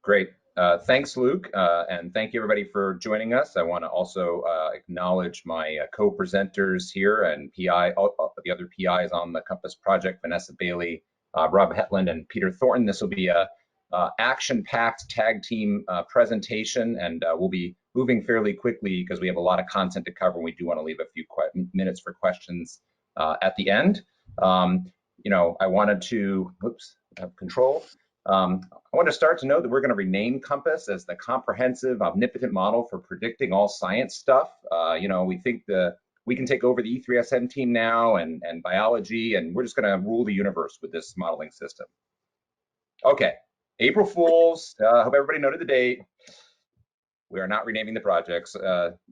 Great. Thanks, Luke, and thank you everybody for joining us. I want to also acknowledge my co-presenters here and the other PIs on the COMPASS project, Vanessa, Baily, Rob Hetland, and Peter Thornton. This will be a action-packed tag team presentation, and we'll be moving fairly quickly because we have a lot of content to cover, and we do want to leave a few minutes for questions at the end. I wanted to, have control. I want to start to note that we're going to rename COMPASS as the comprehensive, omnipotent model for predicting all science stuff. We think we can take over the E3SM team now and biology, and we're just going to rule the universe with this modeling system. Okay, April Fools. Hope everybody noted the date. We are not renaming the projects.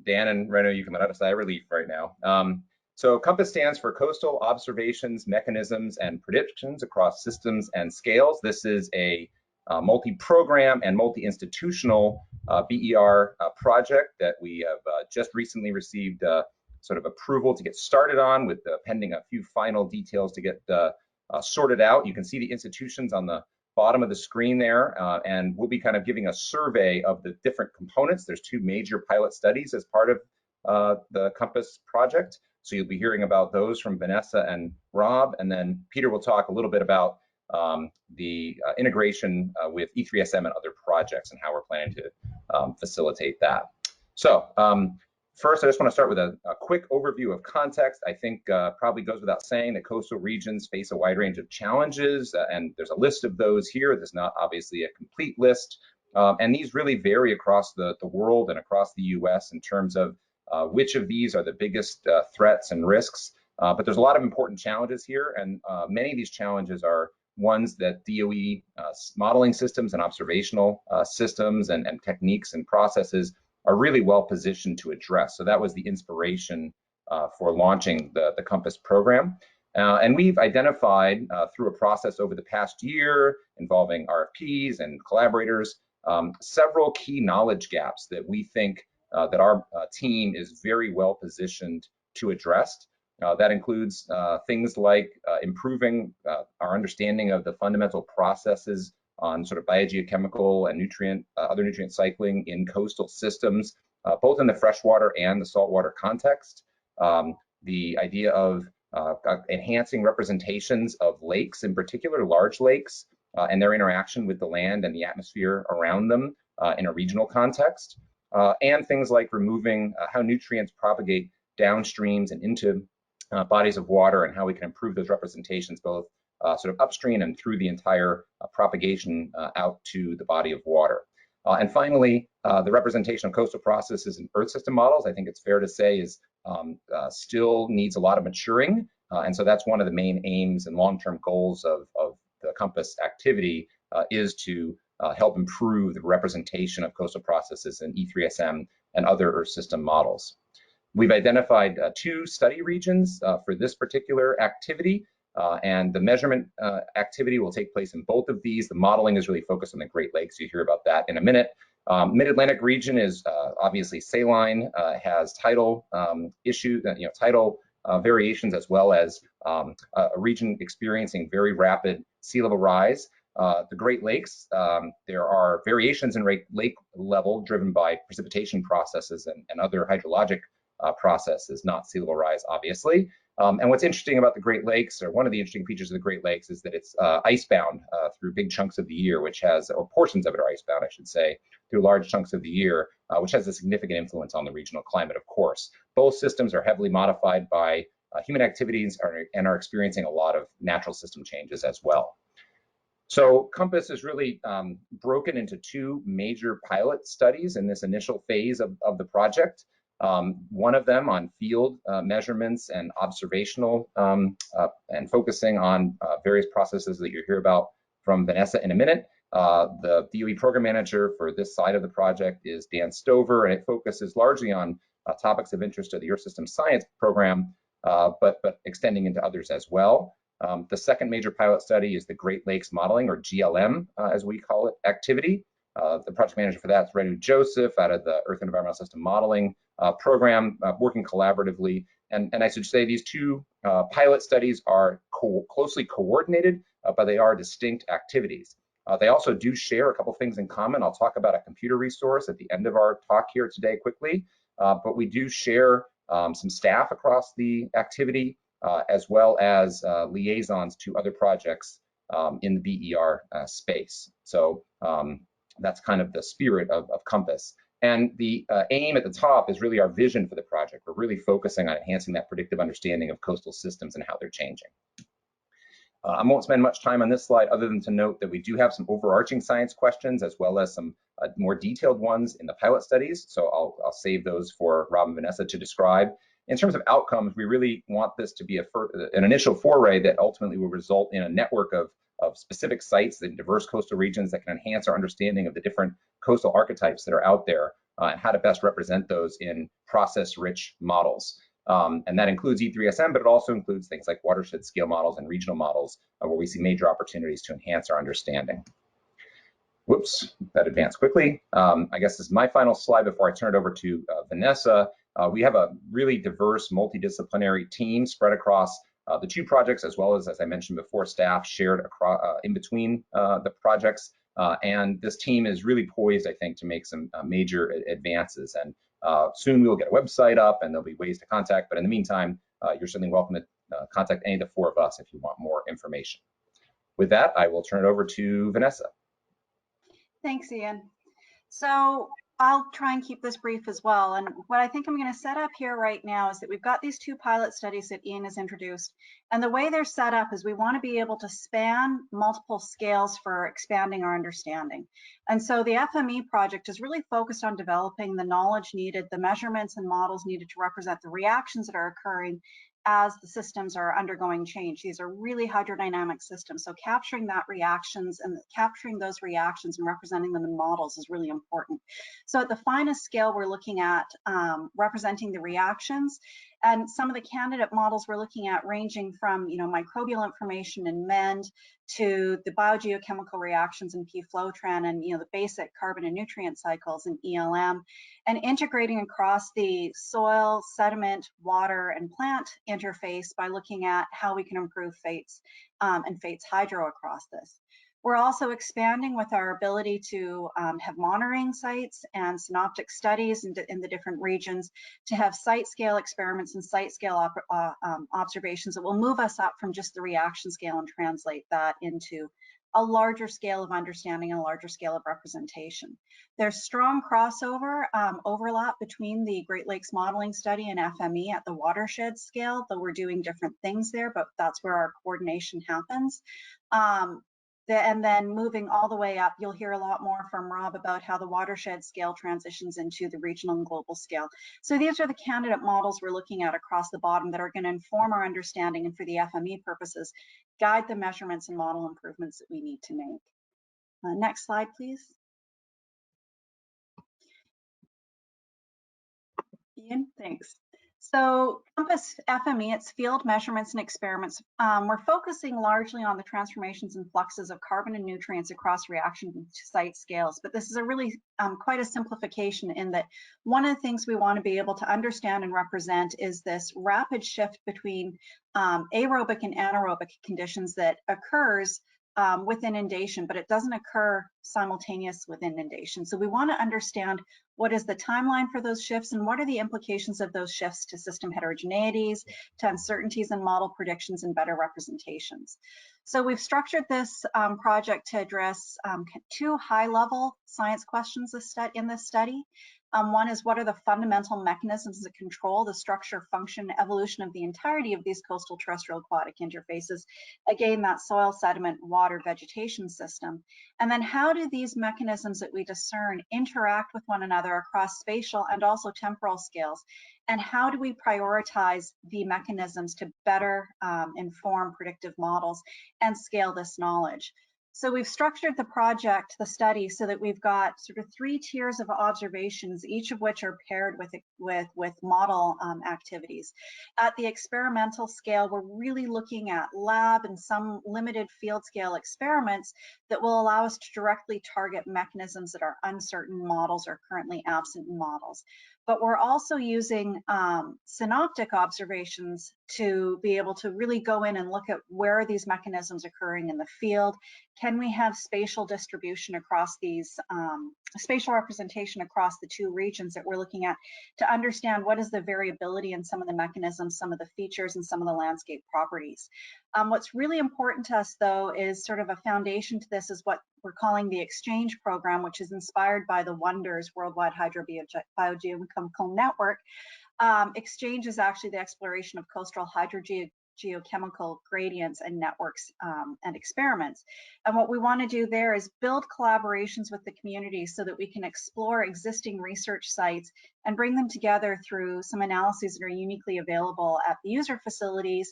Dan and Reno, you can let out a sigh of relief right now. So COMPASS stands for Coastal Observations, Mechanisms, and Predictions Across Systems and Scales. This is a multi-program and multi-institutional BER project that we have just recently received sort of approval to get started on, with pending a few final details to get sorted out. You can see the institutions on the bottom of the screen there, and we'll be kind of giving a survey of the different components. There's two major pilot studies as part of the COMPASS project. So you'll be hearing about those from Vanessa and Rob, and then Peter will talk a little bit about the integration with E3SM and other projects and how we're planning to facilitate that. So first, I just want to start with a quick overview of context. I think probably goes without saying that coastal regions face a wide range of challenges, and there's a list of those here. There's not obviously a complete list, and these really vary across the world and across the US in terms of which of these are the biggest threats and risks. But there's a lot of important challenges here, and many of these challenges are ones that DOE modeling systems and observational systems and techniques and processes are really well positioned to address. So that was the inspiration for launching the COMPASS program. And we've identified through a process over the past year involving RFPs and collaborators, several key knowledge gaps that we think that our team is very well positioned to address. That includes things like improving our understanding of the fundamental processes on sort of biogeochemical and other nutrient cycling in coastal systems, both in the freshwater and the saltwater context. The idea of enhancing representations of lakes, in particular large lakes, and their interaction with the land and the atmosphere around them in a regional context. And things like removing how nutrients propagate downstreams and into bodies of water, and how we can improve those representations both sort of upstream and through the entire propagation out to the body of water. And finally, the representation of coastal processes in Earth system models, I think it's fair to say, is still needs a lot of maturing. And so that's one of the main aims and long-term goals of the COMPASS activity, is to help improve the representation of coastal processes in E3SM and other Earth system models. We've identified two study regions for this particular activity, and the measurement activity will take place in both of these. The modeling is really focused on the Great Lakes. You hear about that in a minute. Mid-Atlantic region is obviously saline, has tidal tidal variations, as well as a region experiencing very rapid sea level rise. The Great Lakes, there are variations in lake level driven by precipitation processes and other hydrologic processes, not sea level rise, obviously. And what's interesting about the Great Lakes, or one of the interesting features of the Great Lakes, is that it's icebound through big chunks of the year, or portions of it are icebound, I should say, through large chunks of the year, which has a significant influence on the regional climate, of course. Both systems are heavily modified by human activities and are experiencing a lot of natural system changes as well. So COMPASS is really broken into two major pilot studies in this initial phase of the project. One of them on field measurements and observational and focusing on various processes that you'll hear about from Vanessa in a minute. The DOE program manager for this side of the project is Dan Stover, and it focuses largely on topics of interest to the Earth System Science program, but extending into others as well. The second major pilot study is the Great Lakes Modeling, or GLM, as we call it, activity. The project manager for that is Renu Joseph out of the Earth and Environmental System Modeling program, working collaboratively. And I should say these two pilot studies are closely coordinated, but they are distinct activities. They also do share a couple things in common. I'll talk about a computer resource at the end of our talk here today quickly, but we do share some staff across the activity, as well as liaisons to other projects in the BER space. So that's kind of the spirit of COMPASS. And the aim at the top is really our vision for the project. We're really focusing on enhancing that predictive understanding of coastal systems and how they're changing. I won't spend much time on this slide other than to note that we do have some overarching science questions as well as some more detailed ones in the pilot studies. So I'll save those for Rob and Vanessa to describe. In terms of outcomes, we really want this to be an initial foray that ultimately will result in a network of specific sites in diverse coastal regions that can enhance our understanding of the different coastal archetypes that are out there and how to best represent those in process-rich models. And that includes E3SM, but it also includes things like watershed scale models and regional models where we see major opportunities to enhance our understanding. Whoops, that advanced quickly. I guess this is my final slide before I turn it over to Vanessa. We have a really diverse multidisciplinary team spread across the two projects, as well as I mentioned before, staff shared across, in between the projects. And this team is really poised, I think, to make some major advances. And soon we will get a website up and there'll be ways to contact. But in the meantime, you're certainly welcome to contact any of the four of us if you want more information. With that, I will turn it over to Vanessa. Thanks, Ian. So I'll try and keep this brief as well. And what I think I'm going to set up here right now is that we've got these two pilot studies that Ian has introduced. And the way they're set up is we want to be able to span multiple scales for expanding our understanding. And so the FME project is really focused on developing the knowledge needed, the measurements and models needed to represent the reactions that are occurring as the systems are undergoing change. These are really hydrodynamic systems. So capturing that reactions and capturing those reactions and representing them in models is really important. So at the finest scale, we're looking at representing the reactions, and some of the candidate models we're looking at ranging from, microbial information in MEND to the biogeochemical reactions in P-Flowtran and, the basic carbon and nutrient cycles in ELM, and integrating across the soil, sediment, water, and plant interface by looking at how we can improve FATES and FATES hydro across this. We're also expanding with our ability to have monitoring sites and synoptic studies in the different regions to have site scale experiments and site scale observations that will move us up from just the reaction scale and translate that into a larger scale of understanding and a larger scale of representation. There's strong crossover overlap between the Great Lakes modeling study and FME at the watershed scale, though we're doing different things there, but that's where our coordination happens. And then moving all the way up, you'll hear a lot more from Rob about how the watershed scale transitions into the regional and global scale. So these are the candidate models we're looking at across the bottom that are going to inform our understanding and, for the FME purposes, guide the measurements and model improvements that we need to make. Next slide, please. Ian, thanks. So COMPASS-FME, it's field measurements and experiments. We're focusing largely on the transformations and fluxes of carbon and nutrients across reaction site scales, but this is a really quite a simplification in that one of the things we want to be able to understand and represent is this rapid shift between aerobic and anaerobic conditions that occurs with inundation, but it doesn't occur simultaneous with inundation. So we want to understand what is the timeline for those shifts and what are the implications of those shifts to system heterogeneities, to uncertainties in model predictions and better representations. So we've structured this project to address two high-level science questions in this study. One is, what are the fundamental mechanisms that control the structure, function, evolution of the entirety of these coastal terrestrial aquatic interfaces? Again, that soil, sediment, water, vegetation system. And then how do these mechanisms that we discern interact with one another across spatial and also temporal scales? And how do we prioritize the mechanisms to better inform predictive models and scale this knowledge? So we've structured the project, the study, so that we've got sort of 3 tiers of observations, each of which are paired with model activities. At the experimental scale, we're really looking at lab and some limited field scale experiments that will allow us to directly target mechanisms that are uncertain in models or currently absent in models. But we're also using synoptic observations to be able to really go in and look at where are these mechanisms occurring in the field can we have spatial distribution across these, spatial representation across the two regions that we're looking at to understand what is the variability in some of the mechanisms, some of the features, and some of the landscape properties. What's really important to us, though, is sort of a foundation to this is what we're calling the exchange program, which is inspired by the WONDERS Worldwide Hydrogeochemical Network. Exchange is actually the exploration of coastal hydrogeochemical gradients and networks and experiments. And what we want to do there is build collaborations with the community so that we can explore existing research sites and bring them together through some analyses that are uniquely available at the user facilities,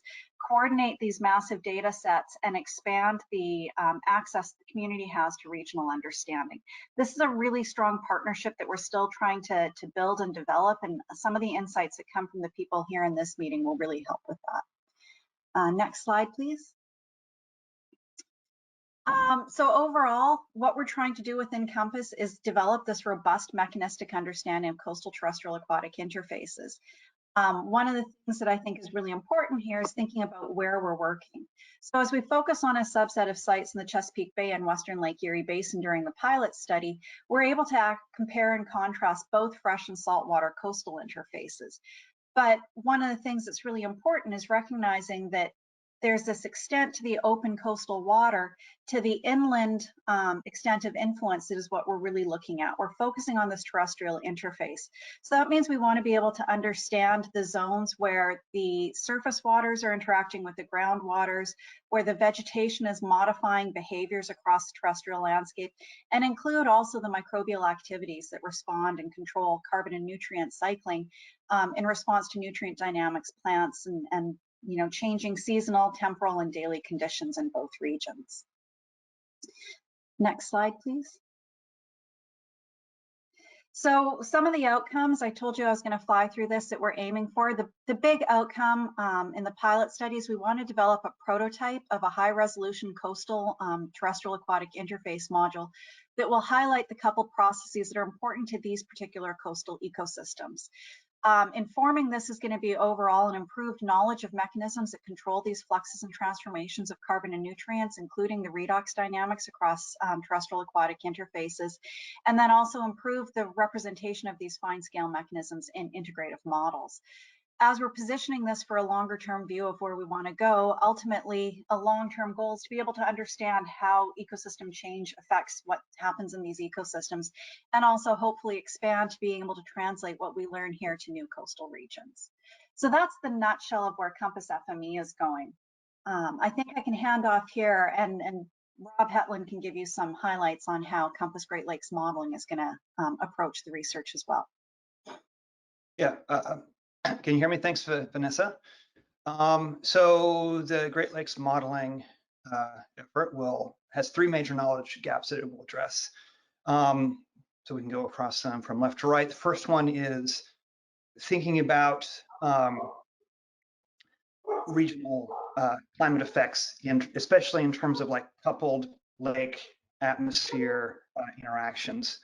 coordinate these massive data sets, and expand the access the community has to regional understanding. This is a really strong partnership that we're still trying to build and develop, and some of the insights that come from the people here in this meeting will really help with that. Next slide, please. So overall, what we're trying to do within COMPASS is develop this robust mechanistic understanding of coastal terrestrial aquatic interfaces. One of the things that I think is really important here is thinking about where we're working. So as we focus on a subset of sites in the Chesapeake Bay and Western Lake Erie Basin during the pilot study, we're able to compare and contrast both fresh and saltwater coastal interfaces. But one of the things that's really important is recognizing that there's this extent to the open coastal water to the inland extent of influence that is what we're really looking at. We're focusing on this terrestrial interface. So that means we want to be able to understand the zones where the surface waters are interacting with the ground waters, where the vegetation is modifying behaviors across the terrestrial landscape, and include also the microbial activities that respond and control carbon and nutrient cycling in response to nutrient dynamics, plants, and changing seasonal, temporal, and daily conditions in both regions. Next slide, please. So some of the outcomes, I told you I was going to fly through this, that we're aiming for. The big outcome in the pilot studies, we want to develop a prototype of a high-resolution coastal terrestrial aquatic interface module that will highlight the coupled processes that are important to these particular coastal ecosystems. Informing this is going to be overall an improved knowledge of mechanisms that control these fluxes and transformations of carbon and nutrients, including the redox dynamics across terrestrial aquatic interfaces, and then also improve the representation of these fine scale mechanisms in integrative models. As we're positioning this for a longer term view of where we want to go, ultimately a long-term goal is to be able to understand how ecosystem change affects what happens in these ecosystems, and also hopefully expand to being able to translate what we learn here to new coastal regions. So that's the nutshell of where COMPASS-FME is going. I think I can hand off here, and Rob Hetland can give you some highlights on how COMPASS Great Lakes Modeling is going to approach the research as well. Yeah. Can you hear me? Thanks, Vanessa. So the Great Lakes modeling effort has three major knowledge gaps that it will address. So we can go across them from left to right. The first one is thinking about regional climate effects, especially in terms of like coupled lake atmosphere interactions.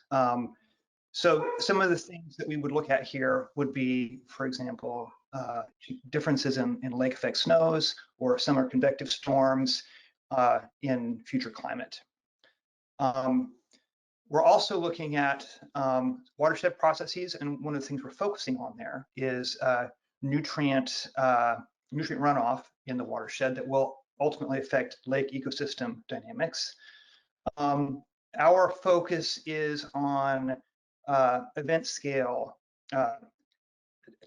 So some of the things that we would look at here would be, for example, differences in lake effect snows or summer convective storms in future climate. We're also looking at watershed processes, and one of the things we're focusing on there is nutrient runoff in the watershed that will ultimately affect lake ecosystem dynamics. Our focus is on event scale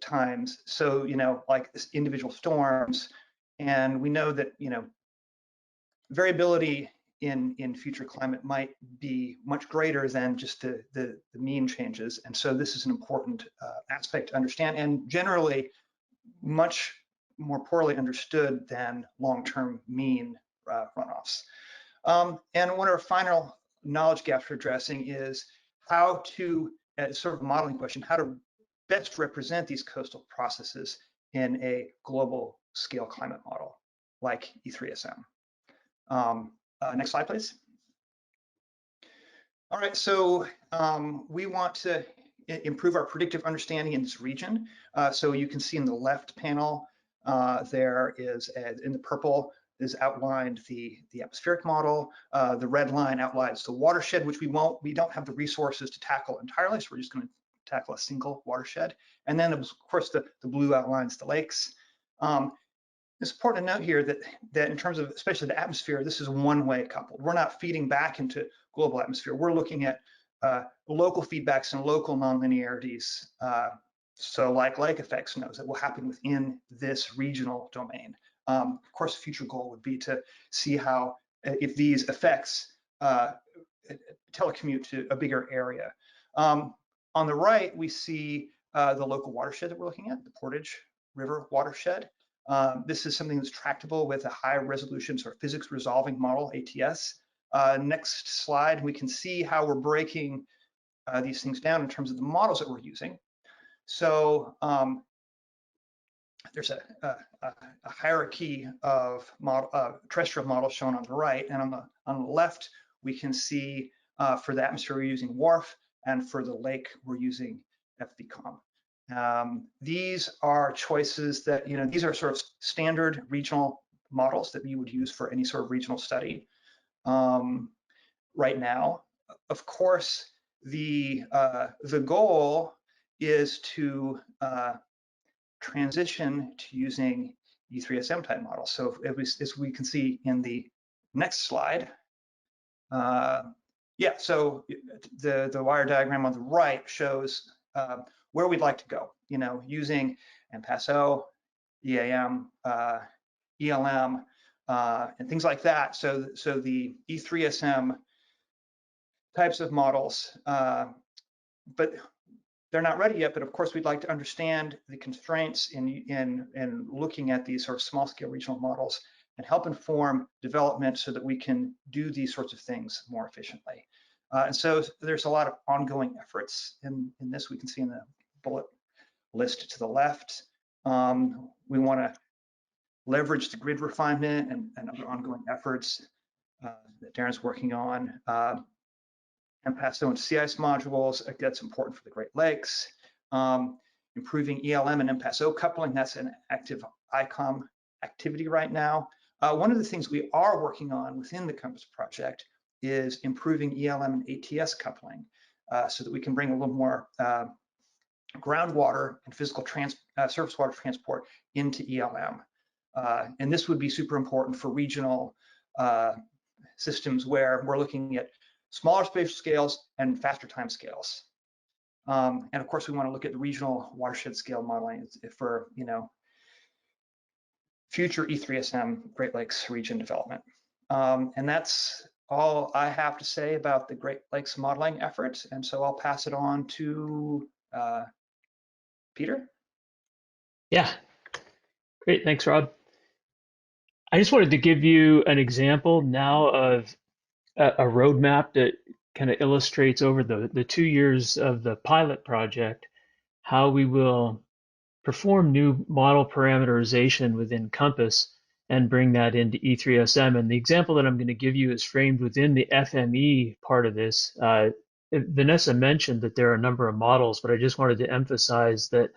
times, so like individual storms, and we know that variability in future climate might be much greater than just the mean changes, and so this is an important aspect to understand, and generally much more poorly understood than long-term mean runoffs. And one of our final knowledge gaps we're addressing is how to, as sort of a modeling question, how to best represent these coastal processes in a global scale climate model like E3SM. Next slide, please. All right, so we want to improve our predictive understanding in this region. So you can see in the left panel, there is, in the purple, is outlined the atmospheric model. The red line outlines the watershed, which we don't have the resources to tackle entirely, so we're just going to tackle a single watershed. And then, of course, the blue outlines the lakes. It's important to note here that in terms of especially the atmosphere, this is one-way coupled. We're not feeding back into global atmosphere. We're looking at local feedbacks and local nonlinearities. So like lake effects nodes that will happen within this regional domain. Of course, a future goal would be to see how, if these effects telecommute to a bigger area. On the right, we see the local watershed that we're looking at, the Portage River watershed. This is something that's tractable with a high resolution sort of physics resolving model, ATS. Next slide, we can see how we're breaking these things down in terms of the models that we're using. So there's a hierarchy of terrestrial models shown on the right, and on the left, we can see for the atmosphere we're using WRF, and for the lake we're using FVCOM. These are choices that, these are sort of standard regional models that you would use for any sort of regional study right now. Of course, the goal is to transition to using E3SM type models. So as we can see in the next slide, yeah, so the wire diagram on the right shows where we'd like to go, using MPAS-O, EAM, ELM, and things like that. So the E3SM types of models, but they're not ready yet. But of course, we'd like to understand the constraints in looking at these sort of small scale regional models and help inform development so that we can do these sorts of things more efficiently. And so there's a lot of ongoing efforts in this. We can see in the bullet list to the left. We want to leverage the grid refinement and other ongoing efforts that Darren's working on. MPAS-O and sea ice modules, that's important for the Great Lakes. Improving ELM and MPAS-O coupling, that's an active ICOM activity right now. One of the things we are working on within the COMPASS project is improving ELM and ATS coupling so that we can bring a little more groundwater and physical surface water transport into ELM. And this would be super important for regional systems where we're looking at smaller spatial scales and faster time scales. And of course, we want to look at the regional watershed scale modeling for future E3SM Great Lakes region development. And that's all I have to say about the Great Lakes modeling efforts. And so I'll pass it on to Peter. Yeah, great, thanks, Rob. I just wanted to give you an example now of a roadmap that kind of illustrates over the 2 years of the pilot project how we will perform new model parameterization within COMPASS and bring that into E3SM. And the example that I'm going to give you is framed within the FME part of this. Vanessa mentioned that there are a number of models, but I just wanted to emphasize that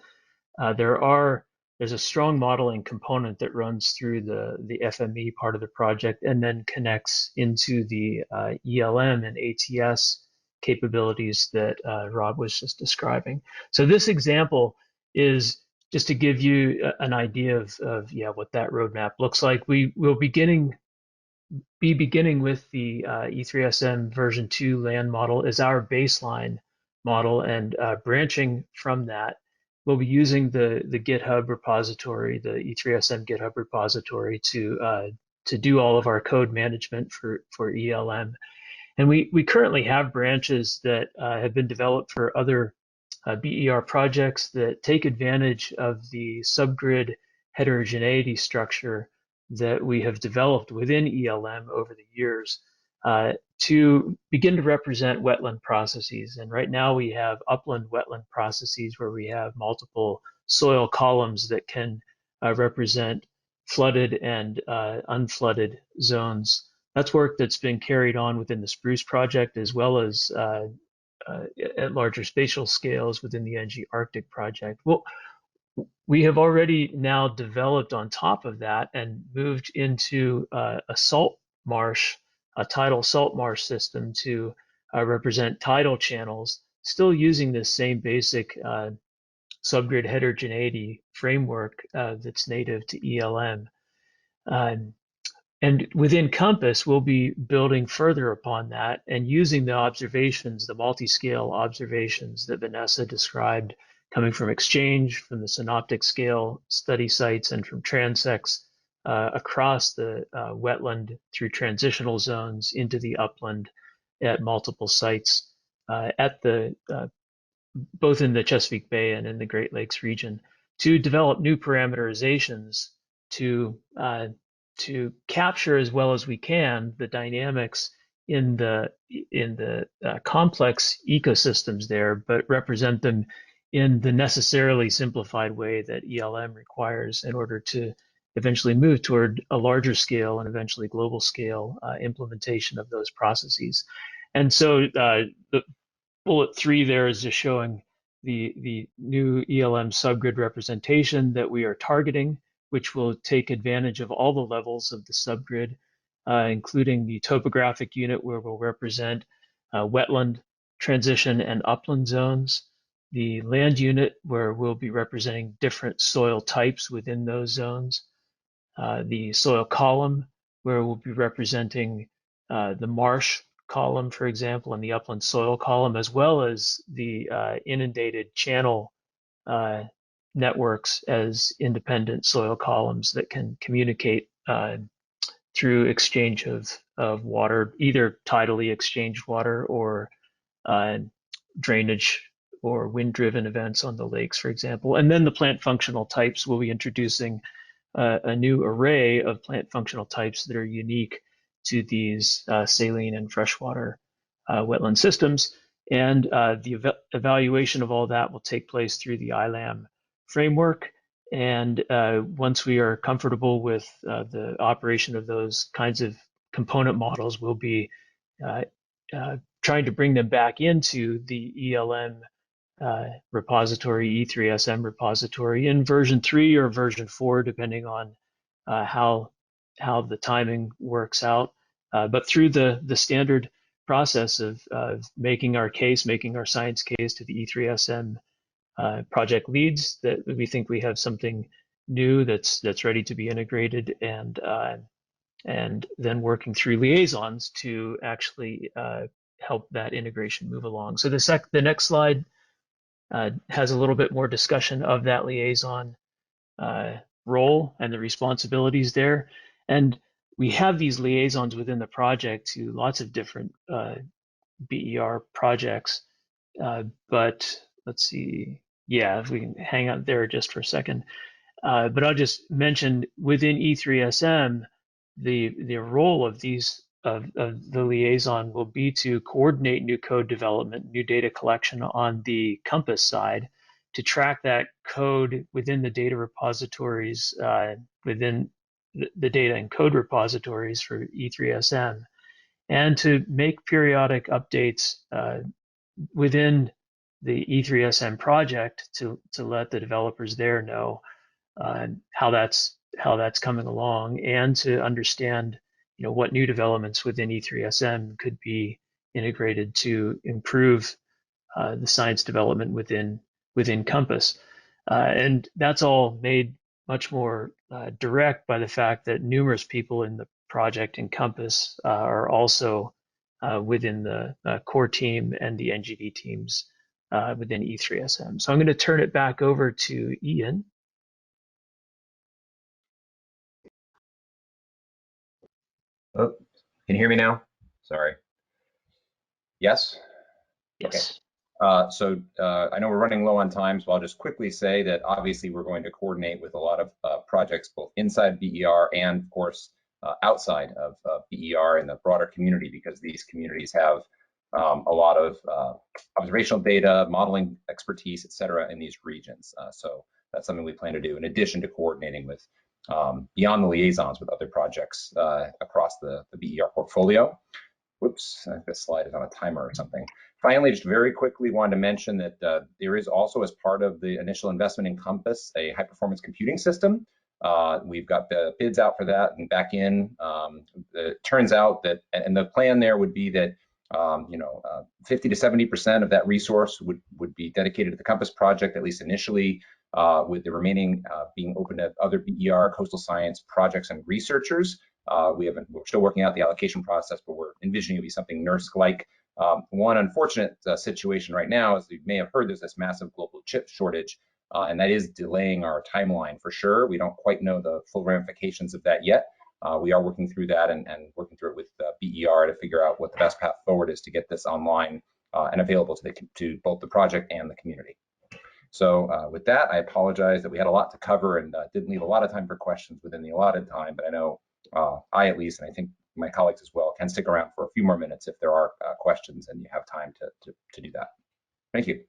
there's a strong modeling component that runs through the FME part of the project and then connects into the ELM and ATS capabilities that Rob was just describing. So this example is just to give you an idea of what that roadmap looks like. We will be beginning with the E3SM version 2 land model as our baseline model, and branching from that, we'll be using the GitHub repository, the E3SM GitHub repository, to do all of our code management for ELM. And we currently have branches that have been developed for other BER projects that take advantage of the subgrid heterogeneity structure that we have developed within ELM over the years to begin to represent wetland processes. And right now we have upland wetland processes where we have multiple soil columns that can represent flooded and unflooded zones. That's work that's been carried on within the Spruce project, as well as at larger spatial scales within the NG Arctic project. we have already now developed on top of that and moved into a salt marsh, a tidal salt marsh system to represent tidal channels, still using this same basic subgrid heterogeneity framework that's native to ELM. And within COMPASS, we'll be building further upon that and using the observations, the multi-scale observations that Vanessa described, coming from Exchange, from the synoptic scale study sites, and from transects across the wetland through transitional zones into the upland at multiple sites at the both in the Chesapeake Bay and in the Great Lakes region, to develop new parameterizations to capture as well as we can the dynamics in the complex ecosystems there, but represent them in the necessarily simplified way that ELM requires in order to eventually move toward a larger scale and eventually global scale implementation of those processes. And so the bullet 3 there is just showing the new ELM subgrid representation that we are targeting, which will take advantage of all the levels of the subgrid, including the topographic unit where we'll represent wetland, transition, and upland zones, the land unit where we'll be representing different soil types within those zones, the soil column where we'll be representing the marsh column, for example, and the upland soil column, as well as the inundated channel networks as independent soil columns that can communicate through exchange of water, either tidally exchanged water or drainage or wind-driven events on the lakes, for example. And then the plant functional types, will be introducing a new array of plant functional types that are unique to these saline and freshwater wetland systems. And the evaluation of all that will take place through the ILAM framework. And once we are comfortable with the operation of those kinds of component models, we'll be trying to bring them back into the ELM repository, E3SM repository in version 3 or version 4, depending on how the timing works out. But through the standard process of making our case, making our science case to the E3SM project leads, that we think we have something new that's ready to be integrated, and then working through liaisons to actually help that integration move along. So the next slide has a little bit more discussion of that liaison role and the responsibilities there. And we have these liaisons within the project to lots of different BER projects. But let's see, yeah, if we can hang out there just for a second. But I'll just mention within E3SM, the role of these of the liaison will be to coordinate new code development, new data collection on the COMPASS side, to track that code within the data repositories, within the data and code repositories for E3SM, and to make periodic updates within the E3SM project to let the developers there know how that's coming along, and to understand what new developments within E3SM could be integrated to improve the science development within COMPASS. And that's all made much more direct by the fact that numerous people in the project in COMPASS are also within the core team and the NGD teams within E3SM. So I'm going to turn it back over to Ian. Oh, can you hear me now? Sorry. Yes? Yes. Okay. So I know we're running low on time, so I'll just quickly say that obviously we're going to coordinate with a lot of projects both inside BER and, of course, outside of BER and the broader community, because these communities have a lot of observational data, modeling expertise, et cetera, in these regions. So that's something we plan to do in addition to coordinating with beyond the liaisons with other projects across the BER portfolio. Whoops, this slide is on a timer or something. Finally, just very quickly wanted to mention that there is also, as part of the initial investment in COMPASS, a high performance computing system. We've got the bids out for that and back in. It turns out that, and the plan there would be that 50 to 70% of that resource would be dedicated to the COMPASS project, at least initially, with the remaining being open to other BER, coastal science projects and researchers. We're still working out the allocation process, but we're envisioning it to be something NERSC-like. One unfortunate situation right now, as you may have heard, there's this massive global chip shortage, and that is delaying our timeline for sure. We don't quite know the full ramifications of that yet. We are working through that and working through it with BER to figure out what the best path forward is to get this online and available to both the project and the community. So with that, I apologize that we had a lot to cover and didn't leave a lot of time for questions within the allotted time, but I know I at least, and I think my colleagues as well, can stick around for a few more minutes if there are questions and you have time to do that. Thank you.